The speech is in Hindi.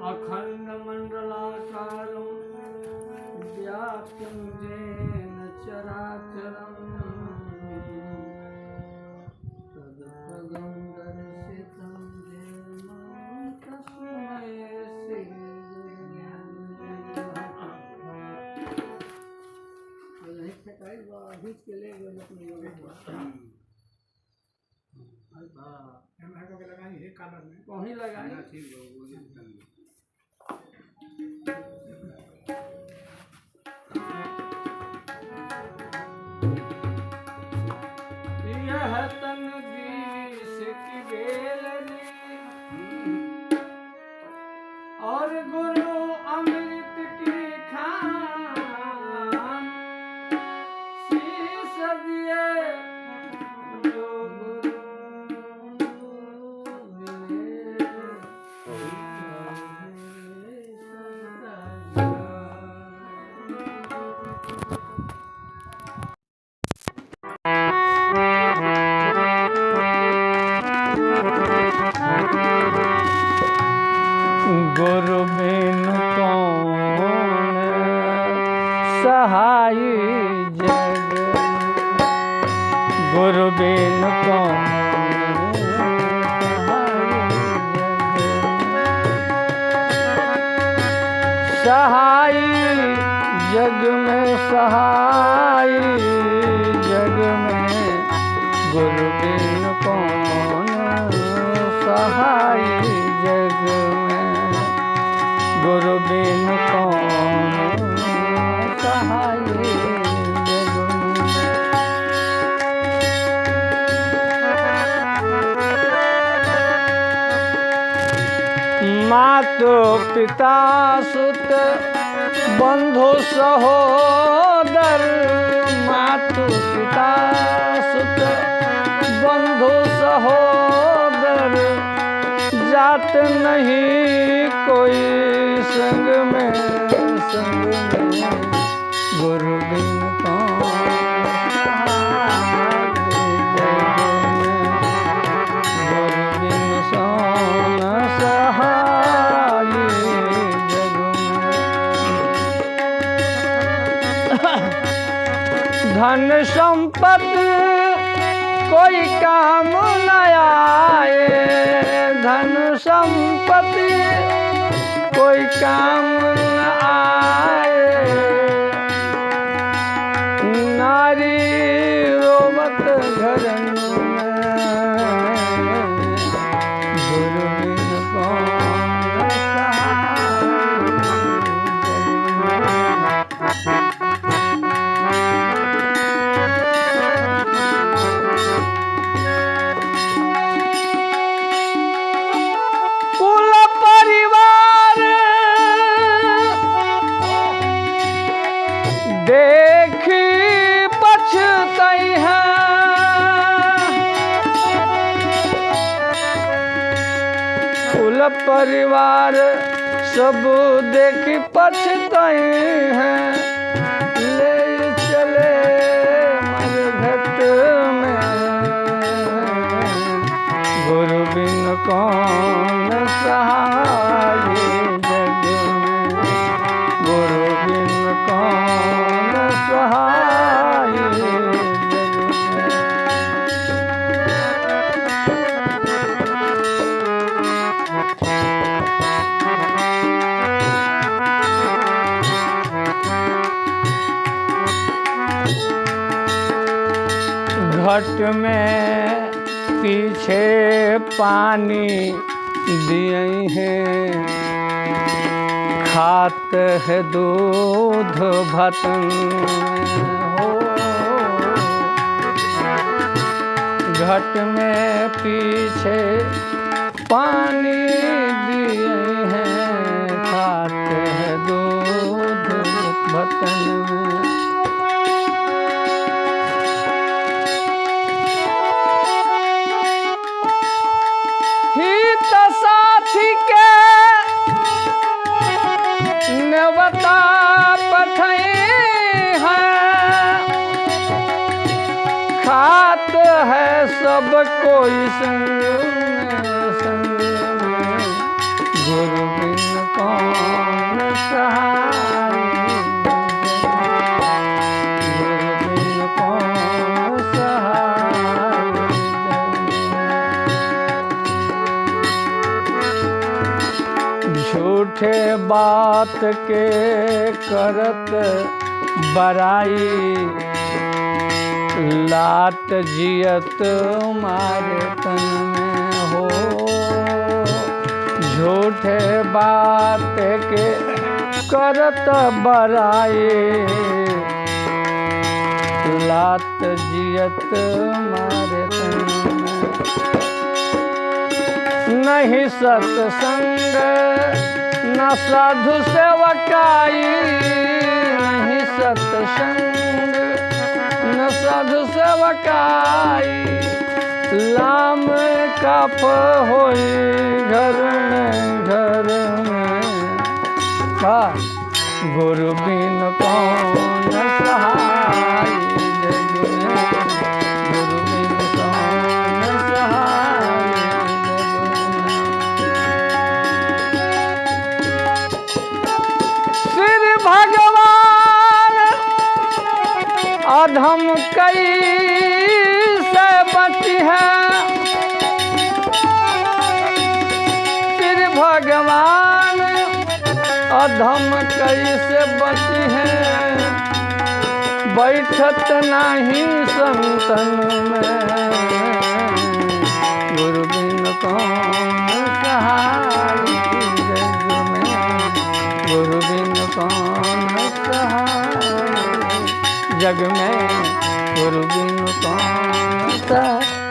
अखंड मंडलाकारं व्याप्तं येन चराचरं तत्पदं दर्शितं येन तस्मै श्री वहीं लगाए यह तन ग्रीस की बेलनी और गुरु अमृत की खान शीश दिए जो गुरु बिन कौन सहाय जग गुरु बिन कौन सहाय जग में सहाय जग में गुरु बिन कौन सहाय जग में गुरु बिन कौन सहाय जग में मातो पिता सुत बंधु सहोदर मातो पिता सुत बंधु सहोदर जात नहीं कोई संग में गुरु बिन कौन गुरु बिन कौन सहाय जग में धन संपत्ति कोई काम न आए धन संपत्ति कोई काम न आए नारी रोवत घर गुरु बिन कौन देखी पछतई है कुल परिवार सब देखी पछतई हैं ले चले मरघट में गुरु बिन कौन सहाय जग में गुरु बिन कौन सहाय घट में पीछे पानी दिए हैं खात है दूध भतन हो घट में पीछे पानी दिए हैं, खाते हैं दूध बतन में। हित साथी के नेवता पठाए हैं, खात है सब कोई संग में, गुरु बिन कौन सहाय, गुरु बिन कौन सहाय। झूठे बात के करत बड़ाई, लात जियत मारे तन में हो। झूठे बात के करत बड़ाई, लात जियत मारे तन में। नहीं सत्संग न साधु सेवकाई, नहीं सत्संग न साधु सेवकाई, लाम कफ होई घर में घर में। गुरु बिन कौन सहाय, जग में गुरु बिन कौन सहाय, श्री भगवान अधम कई से बची है, श्री भगवान अधम कई से बची है। बैठत नहीं संतन में, गुरु बिन कौन सहाय, जग में गुरु बिन कौन सहाय, जग में गुरु बिन कौन सहाय।